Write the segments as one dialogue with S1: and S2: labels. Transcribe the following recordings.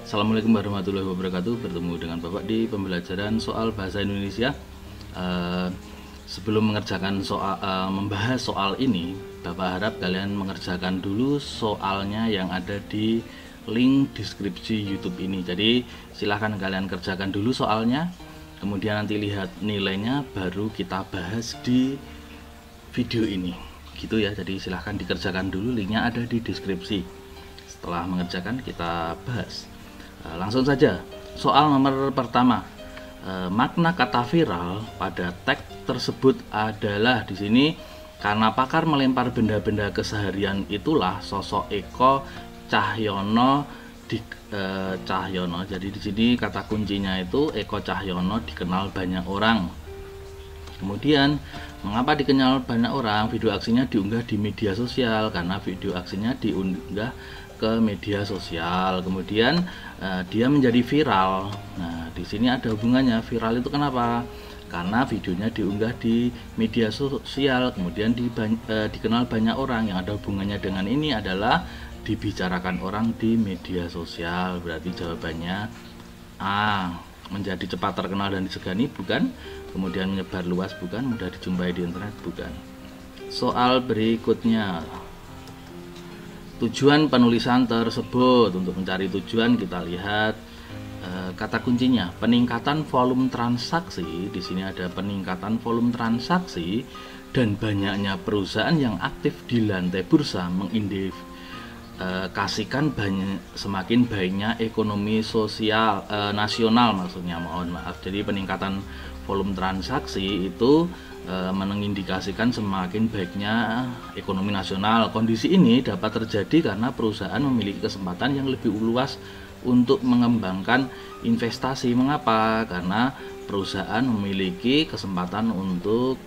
S1: Assalamualaikum warahmatullahi wabarakatuh. Bertemu dengan Bapak di pembelajaran soal bahasa Indonesia. Sebelum mengerjakan membahas soal ini, Bapak harap kalian mengerjakan dulu soalnya yang ada di link deskripsi YouTube ini. Jadi silahkan kalian kerjakan dulu soalnya, kemudian nanti lihat nilainya, baru kita bahas di video ini. Gitu ya. Jadi silahkan dikerjakan dulu, linknya ada di deskripsi. Setelah mengerjakan kita bahas. Langsung saja, soal nomor pertama. Makna kata viral pada teks tersebut adalah, di sini karena pakar melempar benda-benda keseharian itulah sosok Eko Cahyono Cahyono. Jadi di sini kata kuncinya itu Eko Cahyono dikenal banyak orang. Kemudian mengapa dikenal banyak orang? Video aksinya diunggah di media sosial, karena video aksinya diunggah ke media sosial, kemudian dia menjadi viral. Nah, di sini ada hubungannya. Viral itu kenapa? Karena videonya diunggah di media sosial, kemudian dikenal banyak orang. Yang ada hubungannya dengan ini adalah dibicarakan orang di media sosial. Berarti jawabannya A. Menjadi cepat terkenal dan disegani, bukan. Kemudian menyebar luas, bukan. Mudah dijumpai di internet, bukan. Soal berikutnya, tujuan penulisan tersebut. Untuk mencari tujuan kita lihat kata kuncinya peningkatan volume transaksi. Di sini ada peningkatan volume transaksi dan banyaknya perusahaan yang aktif di lantai bursa mengindikasikan semakin baiknya ekonomi sosial nasional, maksudnya, mohon maaf. Jadi peningkatan volume transaksi itu mengindikasikan semakin baiknya ekonomi nasional. Kondisi ini dapat terjadi karena perusahaan memiliki kesempatan yang lebih luas untuk mengembangkan investasi. Mengapa? Karena perusahaan memiliki kesempatan untuk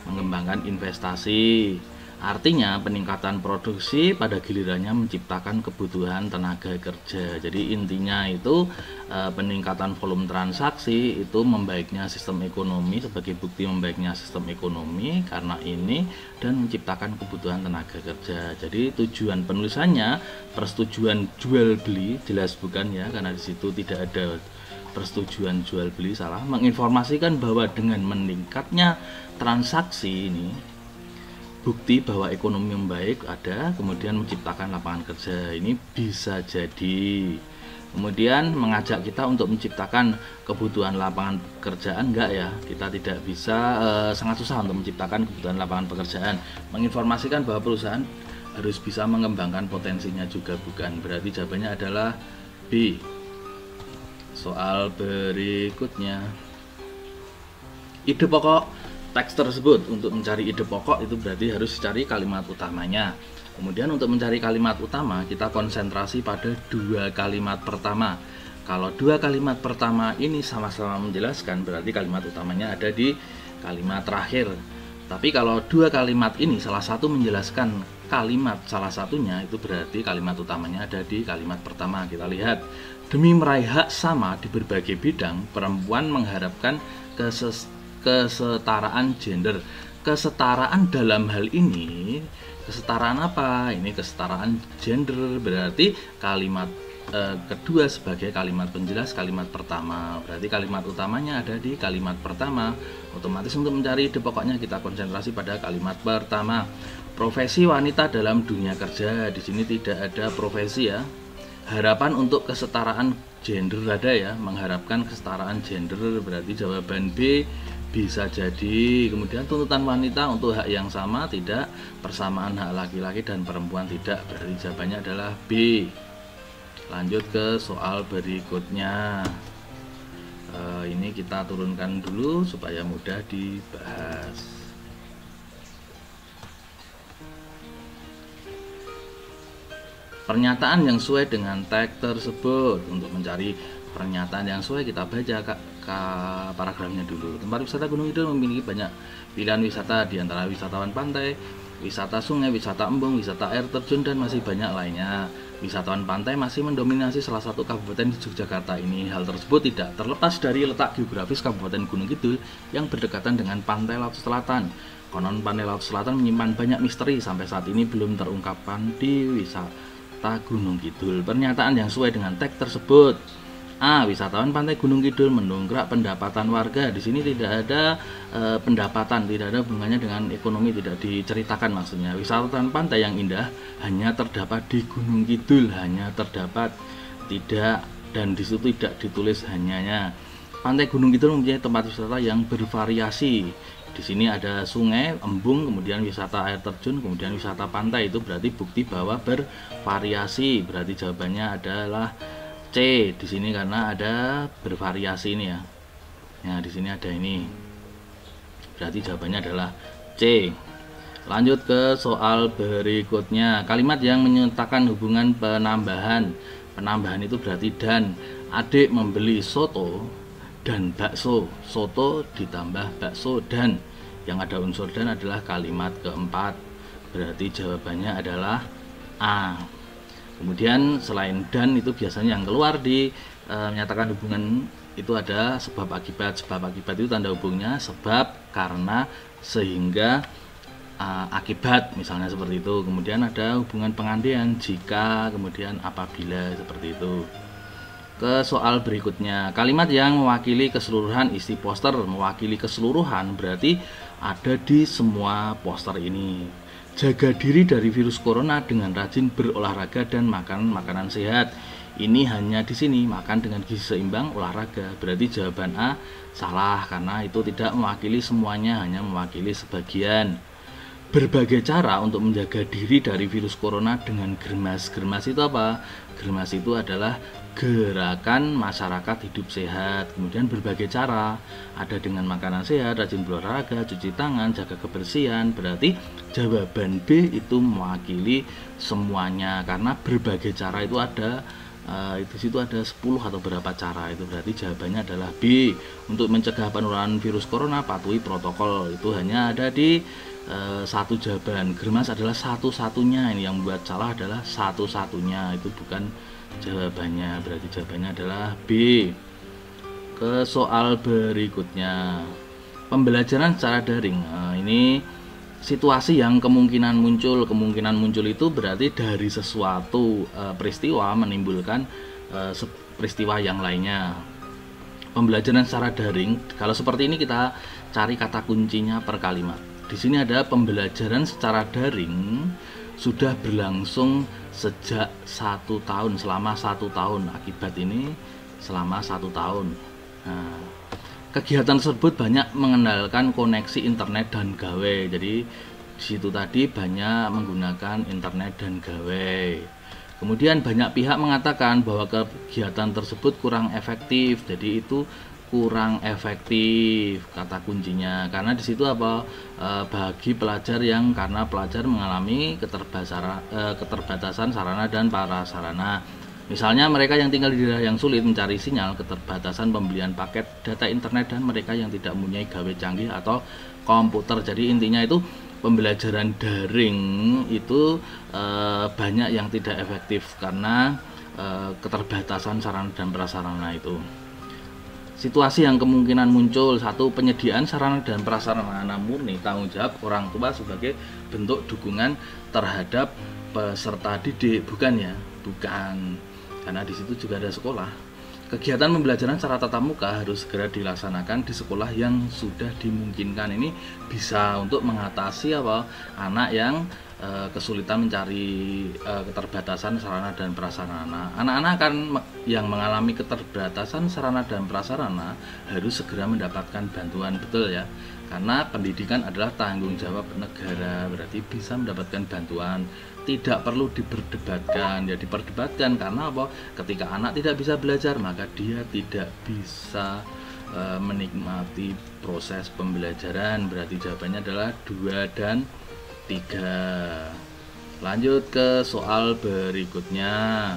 S1: mengembangkan investasi. Artinya peningkatan produksi pada gilirannya menciptakan kebutuhan tenaga kerja. Jadi intinya itu peningkatan volume transaksi itu membaiknya sistem ekonomi, sebagai bukti membaiknya sistem ekonomi karena ini, dan menciptakan kebutuhan tenaga kerja. Jadi tujuan penulisannya persetujuan jual beli, jelas bukan ya, karena di situ tidak ada persetujuan jual beli, salah. Menginformasikan bahwa dengan meningkatnya transaksi ini bukti bahwa ekonomi membaik ada, kemudian menciptakan lapangan kerja. Ini bisa jadi. Kemudian mengajak kita untuk menciptakan kebutuhan lapangan pekerjaan, enggak ya, kita tidak bisa, sangat susah untuk menciptakan kebutuhan lapangan pekerjaan. Menginformasikan bahwa perusahaan harus bisa mengembangkan potensinya juga, bukan. Berarti jawabannya adalah B. Soal berikutnya, ide pokok teks tersebut. Untuk mencari ide pokok itu berarti harus dicari kalimat utamanya. Kemudian untuk mencari kalimat utama kita konsentrasi pada dua kalimat pertama. Kalau dua kalimat pertama ini sama-sama menjelaskan, berarti kalimat utamanya ada di kalimat terakhir. Tapi kalau dua kalimat ini salah satu menjelaskan kalimat salah satunya, itu berarti kalimat utamanya ada di kalimat pertama. Kita lihat, demi meraih hak sama di berbagai bidang, perempuan mengharapkan kesetaraan gender. Kesetaraan dalam hal ini, kesetaraan apa? Ini kesetaraan gender. Berarti kalimat kedua sebagai kalimat penjelas kalimat pertama. Berarti kalimat utamanya ada di kalimat pertama. Otomatis untuk mencari ide pokoknya kita konsentrasi pada kalimat pertama. Profesi wanita dalam dunia kerja. Di sini tidak ada profesi ya. Harapan untuk kesetaraan gender ada ya, mengharapkan kesetaraan gender, berarti jawaban B bisa jadi. Kemudian tuntutan wanita untuk hak yang sama, tidak. Persamaan hak laki-laki dan perempuan, tidak. Berarti jawabannya adalah B. Lanjut ke soal berikutnya. Ini kita turunkan dulu supaya mudah dibahas. Pernyataan yang sesuai dengan teks tersebut. Untuk mencari pernyataan yang sesuai kita baca paragrafnya dulu. Tempat wisata Gunung Kidul memiliki banyak pilihan wisata, di antara wisatawan pantai, wisata sungai, wisata embung, wisata air terjun, dan masih banyak lainnya. Wisatawan pantai masih mendominasi salah satu kabupaten di Yogyakarta ini. Hal tersebut tidak terlepas dari letak geografis Kabupaten Gunung Kidul yang berdekatan dengan pantai Laut Selatan. Konon pantai Laut Selatan menyimpan banyak misteri sampai saat ini belum terungkapkan di wisata Gunung Kidul. Pernyataan yang sesuai dengan teks tersebut. A. Wisatawan Pantai Gunung Kidul mendongkrak pendapatan warga. Di sini tidak ada pendapatan, tidak ada hubungannya dengan ekonomi, tidak diceritakan maksudnya. Wisatawan pantai yang indah hanya terdapat di Gunung Kidul, hanya terdapat, tidak, dan di situ tidak ditulis hanyanya. Pantai Gunung Kidul mempunyai tempat wisata yang bervariasi. Di sini ada sungai, embung, kemudian wisata air terjun, kemudian wisata pantai. Itu berarti bukti bahwa bervariasi. Berarti jawabannya adalah C di sini karena ada bervariasi ini ya. Nah, di sini ada ini. Berarti jawabannya adalah C. Lanjut ke soal berikutnya. Kalimat yang menyertakan hubungan penambahan. Penambahan itu berarti dan. Adik membeli soto dan bakso. Soto ditambah bakso dan. Yang ada unsur dan adalah kalimat keempat. Berarti jawabannya adalah A. Kemudian selain dan itu biasanya yang keluar di menyatakan hubungan itu ada sebab akibat. Sebab akibat itu tanda hubungnya sebab, karena, sehingga, akibat misalnya seperti itu. Kemudian ada hubungan pengandaian jika, kemudian apabila, seperti itu. Ke soal berikutnya, kalimat yang mewakili keseluruhan isi poster. Mewakili keseluruhan berarti ada di semua poster ini. Jaga diri dari virus corona dengan rajin berolahraga dan makan makanan sehat. Ini hanya di sini, makan dengan gizi seimbang, olahraga. Berarti jawaban A salah karena itu tidak mewakili semuanya, hanya mewakili sebagian. Berbagai cara untuk menjaga diri dari virus corona dengan germas. Germas itu apa? Germas itu adalah gerakan masyarakat hidup sehat. Kemudian berbagai cara ada dengan makanan sehat, rajin berolahraga, cuci tangan, jaga kebersihan. Berarti jawaban B itu mewakili semuanya karena berbagai cara itu ada itu situ ada 10 atau berapa cara. Itu berarti jawabannya adalah B. Untuk mencegah penularan virus corona patuhi protokol. Itu hanya ada di satu jawaban. Germas adalah satu-satunya. Ini yang membuat salah adalah satu-satunya, itu bukan jawabannya. Berarti jawabannya adalah B. Ke soal berikutnya, pembelajaran secara daring. Ini situasi yang kemungkinan muncul. Kemungkinan muncul itu berarti dari sesuatu peristiwa menimbulkan peristiwa yang lainnya. Pembelajaran secara daring, kalau seperti ini kita cari kata kuncinya per kalimat. Di sini ada pembelajaran secara daring sudah berlangsung sejak 1 tahun, selama 1 tahun. Akibat ini selama 1 tahun. Nah, kegiatan tersebut banyak mengandalkan koneksi internet dan gawe. Jadi di situ tadi banyak menggunakan internet dan gawe. Kemudian banyak pihak mengatakan bahwa kegiatan tersebut kurang efektif. Jadi itu kurang efektif kata kuncinya, karena di situ apa, bagi pelajar yang karena pelajar mengalami keterbatasan sarana dan prasarana. Misalnya mereka yang tinggal di daerah yang sulit mencari sinyal, keterbatasan pembelian paket data internet, dan mereka yang tidak mempunyai gawe canggih atau komputer. Jadi intinya itu pembelajaran daring itu banyak yang tidak efektif karena keterbatasan sarana dan prasarana itu. Situasi yang kemungkinan muncul, 1. Penyediaan sarana dan prasarana murni tanggung jawab orang tua sebagai bentuk dukungan terhadap peserta didik, bukan ya? Bukan, karena di situ juga ada sekolah. Kegiatan pembelajaran secara tatap muka harus segera dilaksanakan di sekolah yang sudah dimungkinkan. Ini bisa untuk mengatasi apa, anak yang kesulitan mencari keterbatasan sarana dan prasarana. Anak-anak kan yang mengalami keterbatasan sarana dan prasarana harus segera mendapatkan bantuan, betul ya, karena pendidikan adalah tanggung jawab negara. Berarti bisa mendapatkan bantuan, tidak perlu diperdebatkan. Ya diperdebatkan karena apa? Ketika anak tidak bisa belajar, maka dia tidak bisa menikmati proses pembelajaran. Berarti jawabannya adalah 2 dan 3. Lanjut ke soal berikutnya.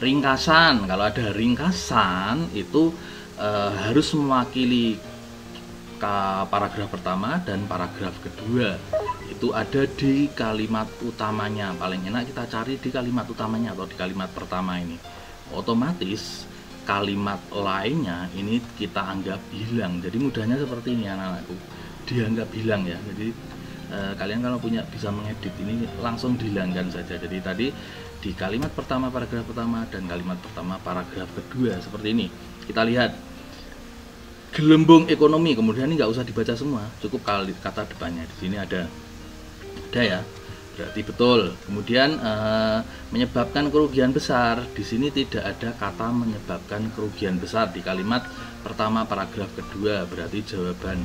S1: Ringkasan. Kalau ada ringkasan itu harus mewakili paragraf pertama dan paragraf kedua. Itu ada di kalimat utamanya. Paling enak kita cari di kalimat utamanya atau di kalimat pertama ini. Otomatis kalimat lainnya ini kita anggap hilang. Jadi mudahnya seperti ini anak-anakku, dianggap hilang ya. Jadi kalian kalau bisa mengedit ini langsung dihilangkan saja. Jadi tadi di kalimat pertama paragraf pertama dan kalimat pertama paragraf kedua seperti ini. Kita lihat gelembung ekonomi, kemudian ini nggak usah dibaca semua, cukup kata depannya. Di sini ada ya, berarti betul. Kemudian menyebabkan kerugian besar, di sini tidak ada kata menyebabkan kerugian besar di kalimat pertama paragraf kedua, berarti jawaban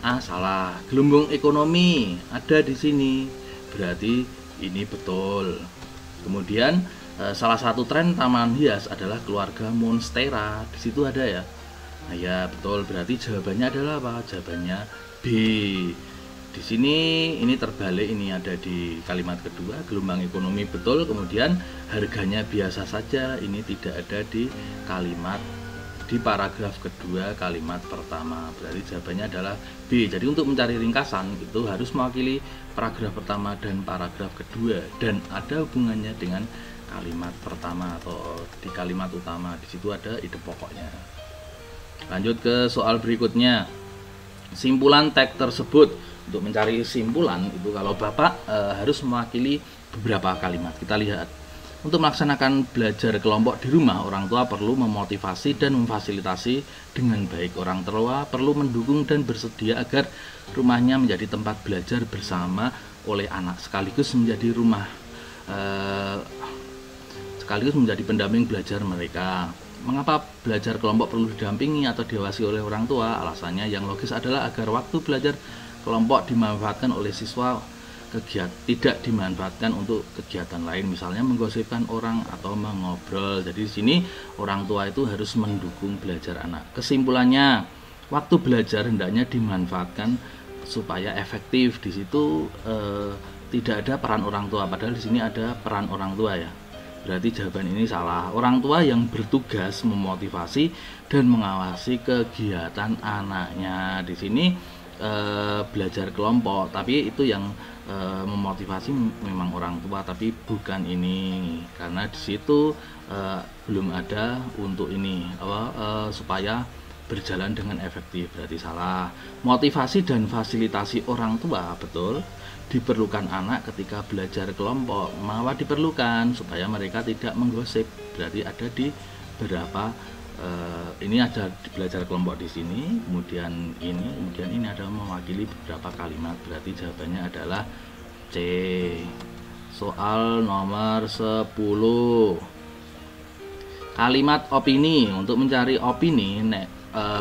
S1: A salah. Gelembung ekonomi ada di sini, berarti ini betul. Kemudian salah satu tren taman hias adalah keluarga monstera, di situ ada ya. Nah ya betul, berarti jawabannya adalah apa? Jawabannya B. Di sini ini terbalik, ini ada di kalimat kedua, gelombang ekonomi betul. Kemudian harganya biasa saja, ini tidak ada di paragraf kedua kalimat pertama, berarti jawabannya adalah B. Jadi untuk mencari ringkasan itu harus mewakili paragraf pertama dan paragraf kedua, dan ada hubungannya dengan kalimat pertama atau di kalimat utama. Di situ ada ide pokoknya. Lanjut ke soal berikutnya. Simpulan teks tersebut. Untuk mencari simpulan itu kalau Bapak harus mewakili beberapa kalimat. Kita lihat. Untuk melaksanakan belajar kelompok di rumah, orang tua perlu memotivasi dan memfasilitasi dengan baik. Orang tua perlu mendukung dan bersedia agar rumahnya menjadi tempat belajar bersama oleh anak, sekaligus menjadi pendamping belajar mereka. Mengapa belajar kelompok perlu didampingi atau diawasi oleh orang tua? Alasannya yang logis adalah agar waktu belajar kelompok dimanfaatkan oleh siswa, tidak dimanfaatkan untuk kegiatan lain, misalnya menggosipkan orang atau mengobrol. Jadi di sini orang tua itu harus mendukung belajar anak. Kesimpulannya, waktu belajar hendaknya dimanfaatkan supaya efektif. Di situ tidak ada peran orang tua, padahal di sini ada peran orang tua ya. Berarti jawaban ini salah. Orang tua yang bertugas memotivasi dan mengawasi kegiatan anaknya. Di sini belajar kelompok, tapi itu yang memotivasi memang orang tua, tapi bukan ini, karena di situ belum ada untuk ini supaya berjalan dengan efektif, berarti salah. Motivasi dan fasilitasi orang tua betul diperlukan anak ketika belajar kelompok. Mengapa diperlukan? Supaya mereka tidak menggosip, berarti ada di beberapa ini ada belajar kelompok di sini, kemudian ini ada mewakili beberapa kalimat, berarti jawabannya adalah C. Soal nomor 10. Kalimat opini. Untuk mencari opini,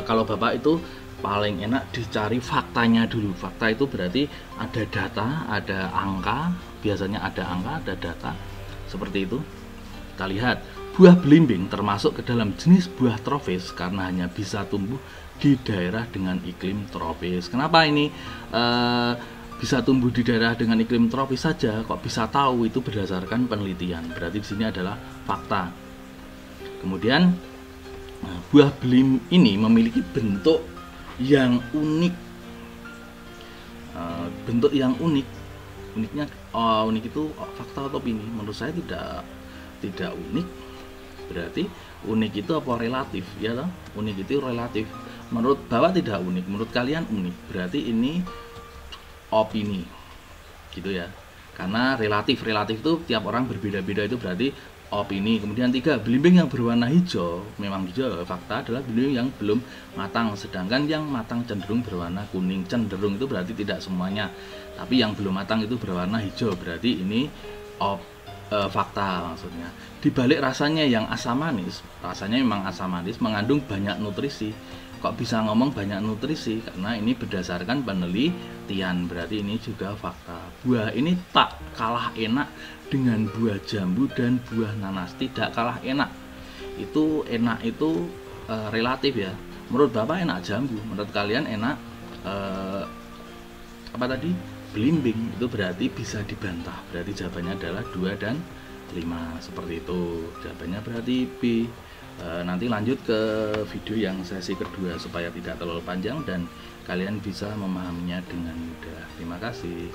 S1: kalau Bapak itu paling enak dicari faktanya dulu. Fakta itu berarti ada data, ada angka, biasanya ada angka, ada data, seperti itu. Kita lihat. Buah belimbing termasuk ke dalam jenis buah tropis karena hanya bisa tumbuh di daerah dengan iklim tropis. Kenapa ini bisa tumbuh di daerah dengan iklim tropis saja? Kok bisa tahu? Itu berdasarkan penelitian. Berarti di sini adalah fakta. Kemudian buah belimbing ini memiliki bentuk yang unik. Bentuk yang unik. Uniknya unik itu fakta atau opini? Menurut saya tidak unik. Berarti unik itu apa relatif ya toh? Unik itu relatif. Menurut Bapak tidak unik, menurut kalian unik. Berarti ini opini. Gitu ya. Karena relatif itu tiap orang berbeda-beda, itu berarti opini. Kemudian 3, belimbing yang berwarna hijau, memang hijau, fakta adalah belimbing yang belum matang, sedangkan yang matang cenderung berwarna kuning. Cenderung itu berarti tidak semuanya, tapi yang belum matang itu berwarna hijau, berarti ini fakta maksudnya. Dibalik rasanya yang asam manis, rasanya memang asam manis, mengandung banyak nutrisi. Kok bisa ngomong banyak nutrisi? Karena ini berdasarkan penelitian, berarti ini juga fakta. Buah ini tak kalah enak dengan buah jambu dan buah nanas, tidak kalah enak. Itu enak itu relatif ya. Menurut Bapak enak jambu, menurut kalian enak apa tadi? Belimbing. Itu berarti bisa dibantah, berarti jawabannya adalah 2 dan 5, seperti itu. Jawabannya berarti B. Nanti lanjut ke video yang sesi kedua supaya tidak terlalu panjang dan kalian bisa memahaminya dengan mudah. Terima kasih.